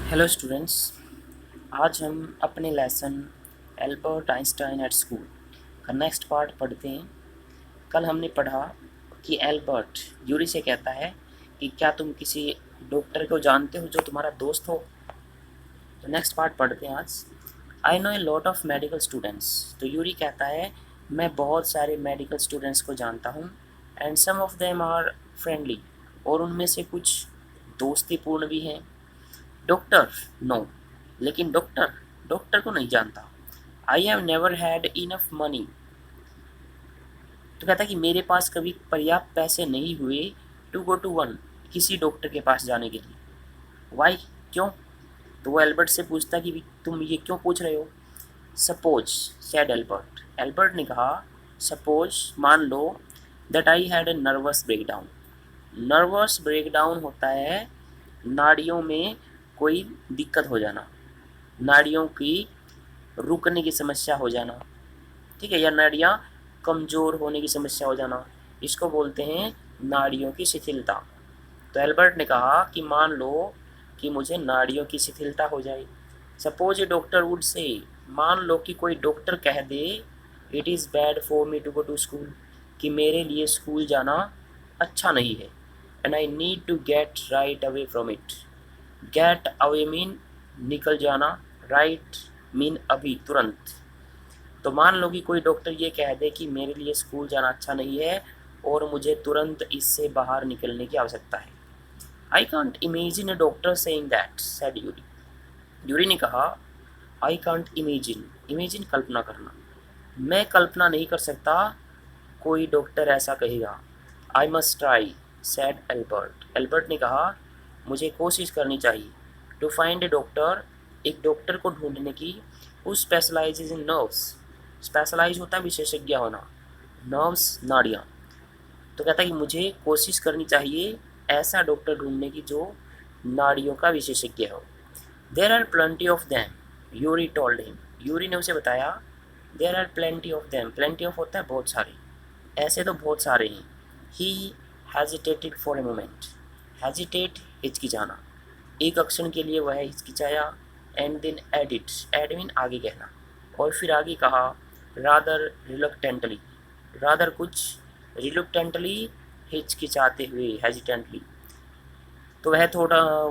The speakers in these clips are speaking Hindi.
Hello students. आज हम अपने lesson Albert Einstein at school का नेक्स्ट पार्ट पढ़ते हैं। कल हमने पढ़ा कि एल्बर्ट यूरी से कहता है कि क्या तुम किसी डॉक्टर को जानते हो जो तुम्हारा दोस्त हो। तो नेक्स्ट पार्ट पढ़ते हैं आज। I know a lot of medical students. तो यूरी कहता है मैं बहुत सारे मेडिकल स्टूडेंट्स को जानता हूँ and some of them are friendly, और उनमें से कुछ दोस्तीपूर्ण भी हैं। डॉक्टर नो, लेकिन डॉक्टर डॉक्टर को नहीं जानता। I have never had enough money. तो कहता है कि मेरे पास कभी पर्याप्त पैसे नहीं हुए टू गो टू वन, किसी डॉक्टर के पास जाने के लिए। वाई, क्यों? तो वो एल्बर्ट से पूछता कि तुम ये क्यों पूछ रहे हो। Suppose said Albert. एल्बर्ट ने कहा सपोज, मान लो, that I had a nervous breakdown. Nervous breakdown होता है नाड़ियों में कोई दिक्कत हो जाना, नाड़ियों की रुकने की समस्या हो जाना, ठीक है, या नाड़ियाँ कमज़ोर होने की समस्या हो जाना, इसको बोलते हैं नाड़ियों की शिथिलता। तो एल्बर्ट ने कहा कि मान लो कि मुझे नाड़ियों की शिथिलता हो जाए। Suppose A doctor would say, मान लो कि कोई डॉक्टर कह दे it is bad for me to go to school, कि मेरे लिए स्कूल जाना अच्छा नहीं है, and I need to get right away from it. Get away mean निकल जाना, राइट मीन अभी, तुरंत। तो मान लो कि कोई डॉक्टर ये कह दे कि मेरे लिए स्कूल जाना अच्छा नहीं है और मुझे तुरंत इससे बाहर निकलने की आवश्यकता है। I can't imagine A doctor saying that, said Yuri. Yuri ने कहा आई कांट इमेजिन, इमेजिन कल्पना करना, मैं कल्पना नहीं कर सकता कोई डॉक्टर ऐसा कहेगा। I must try, said Albert. Albert ने कहा मुझे कोशिश करनी चाहिए। टू फाइंड ए डॉक्टर, एक डॉक्टर को ढूंढने की। Who specialises in nerves, specialise होता है विशेषज्ञ होना, नर्व्स नाड़ियाँ। तो कहता है कि मुझे कोशिश करनी चाहिए ऐसा डॉक्टर ढूंढने की जो नाड़ियों का विशेषज्ञ हो। There are plenty of them, Yuri told him. Yuri ने उसे बताया there are plenty of them, plenty of होता है बहुत सारे, ऐसे तो बहुत सारे हैं। He hesitated for a moment, hesitate हिचकिचाना, एक अक्षण के लिए वह हिचकिचाया। And then added, add mean आगे कहना, और फिर आगे कहा रादर रिलक्टेंटली, रादर कुछ, रिलक्टेंटली हिचकिचाते हुए, हेजिटेंटली। तो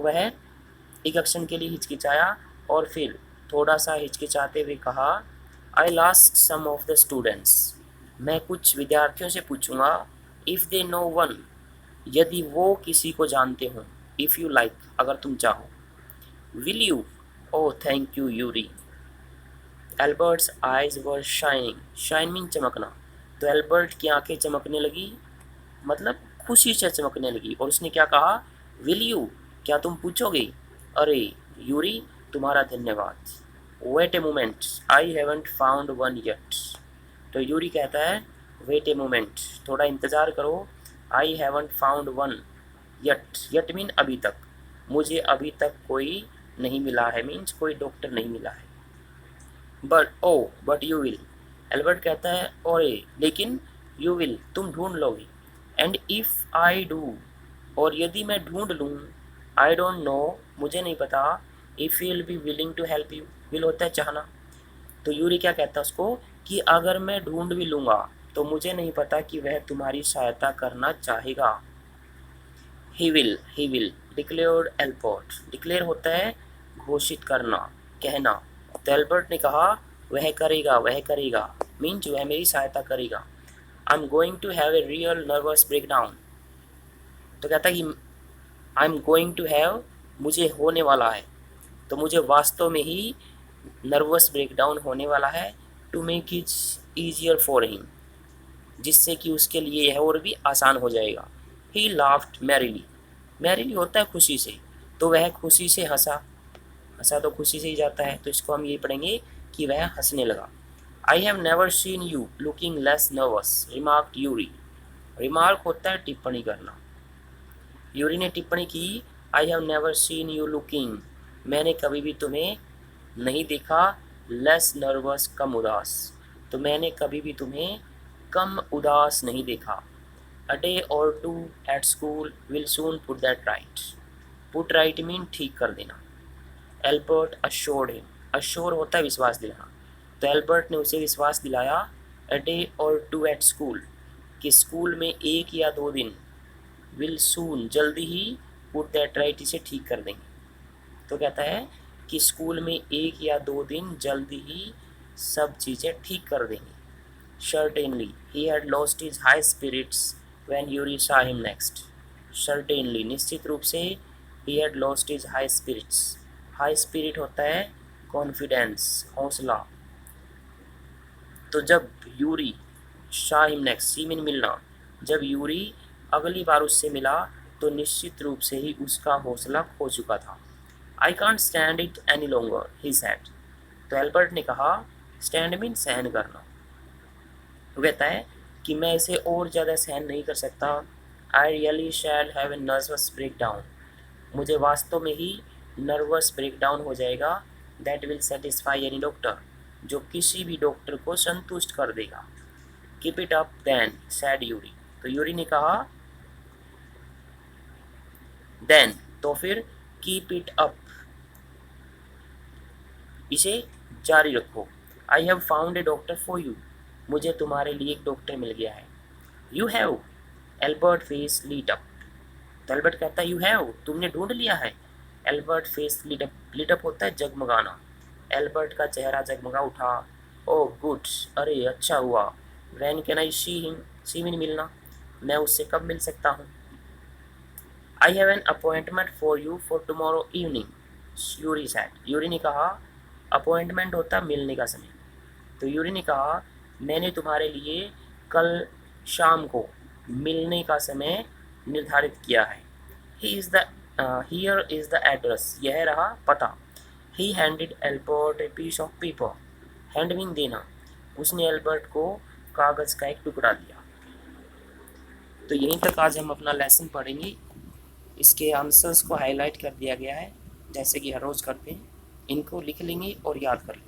वह एक अक्षण के लिए हिचकिचाया और फिर थोड़ा सा हिचकिचाते हुए कहा I last some of the students, मैं कुछ विद्यार्थियों से पूछूंगा, इफ़ दे नो वन, यदि वो किसी को जानते हों, इफ़ यू लाइक, अगर तुम चाहो। Will you, oh thank you Yuri. Albert's eyes were shining, shine mean चमकना। तो एल्बर्ट की आंखें चमकने लगी, मतलब खुशी से चमकने लगी, और उसने क्या कहा, विल यू, क्या तुम पूछोगे। अरे यूरी, तुम्हारा धन्यवाद। Wait a moment, I haven't found one yet. तो यूरी कहता है वेट ए मोमेंट, थोड़ा इंतज़ार करो। I haven't found one yet, yet mean अभी तक, मुझे अभी तक कोई नहीं मिला है, मीन्स कोई डॉक्टर नहीं मिला है। बट यू विल, एल्बर्ट कहता है और लेकिन, यू विल, तुम ढूंढ लोगे। एंड इफ़ आई डू, और यदि मैं ढूंढ लूँ, आई डोंट नो, मुझे नहीं पता, if you will be willing to help you, will होता है चाहना। तो यूरी क्या कहता है उसको कि अगर मैं ढूंढ भी लूँगा तो मुझे नहीं पता कि वह तुम्हारी सहायता करना चाहेगा। He will declared Albert, declare होता है घोषित करना, कहना। तो एल्बर्ट ने कहा वह करेगा, मीन्स वह मेरी सहायता करेगा। I am going to have a real nervous breakdown. तो कहता है कि I am going to have, मुझे होने वाला है, तो मुझे वास्तव में ही नर्वस ब्रेकडाउन होने वाला है। To make it easier for him, जिससे कि उसके लिए यह और भी आसान हो जाएगा। ही लाफ्ड मैरिली, मैरिली होता है खुशी से, तो वह खुशी से हंसा, हंसा तो खुशी से ही जाता है, तो इसको हम ये पढ़ेंगे कि वह हंसने लगा। आई have never seen you looking less nervous, remarked Yuri. Remark होता है टिप्पणी करना। यूरी ने टिप्पणी की आई have never seen you looking, मैंने कभी भी तुम्हें नहीं देखा, लेस नर्वस, कम उदास, तो मैंने कभी भी तुम्हें कम उदास नहीं देखा। A day or two at school will soon put that right, put right mean ठीक कर देना। एल्बर्ट अश्योर्ड हिम, अश्योर होता है विश्वास दिलाना, तो एल्बर्ट ने उसे विश्वास दिलाया अ day or two at school, कि स्कूल में 1 या 2 दिन, विल सून जल्दी ही, पुट दैट राइट इसे ठीक कर देंगे। तो कहता है कि स्कूल में 1 या 2 दिन जल्दी ही सब चीज़ें ठीक कर देंगे। Certainly he had lost his high spirits when Yuri saw him next. Certainly निश्चित रूप से, he had lost his high spirits, high spirit होता है कॉन्फिडेंस, हौसला। तो जब Yuri saw him next, see mean मिलना, जब यूरी अगली बार उससे मिला तो निश्चित रूप से ही उसका हौसला खो चुका था। I can't stand it any longer he said. तो एल्बर्ट ने कहा, स्टैंड मीन सहन करना, वो कहता है कि मैं इसे और ज़्यादा सहन नहीं कर सकता। I really shall have a nervous breakdown, मुझे वास्तव में ही नर्वस ब्रेक डाउन हो जाएगा। That will satisfy any doctor, जो किसी भी डॉक्टर को संतुष्ट कर देगा। Keep it up then said Yuri, तो यूरी ने कहा देन, तो फिर कीप इट अप, इसे जारी रखो। I have found a doctor for you, मुझे तुम्हारे लिए एक डॉक्टर मिल गया है। You have, Albert face lit up, तो एल्बर्ट कहता है यू हैव, तुमने ढूंढ लिया है। Albert face lit up, lit up होता है जगमगाना, एल्बर्ट का चेहरा जगमगा उठा। ओह गुड, अरे अच्छा हुआ। When can I see him, see mean मिलना, मैं उससे कब मिल सकता हूँ। I have an appointment for you for tomorrow evening, Yuri said, Yuri ने कहा, अपॉइंटमेंट होता मिलने का समय, तो यूरी ने कहा मैंने तुम्हारे लिए कल शाम को मिलने का समय निर्धारित किया है। He is the here is the address, यह रहा पता। He handed Albert a piece of paper, hand mean देना, उसने एल्बर्ट को कागज़ का एक टुकड़ा दिया। तो यहीं तक आज हम अपना लेसन पढ़ेंगे। इसके आंसर्स को हाईलाइट कर दिया गया है, जैसे कि हर रोज़ करते हैं। इनको लिख लेंगे और याद कर लेंगे।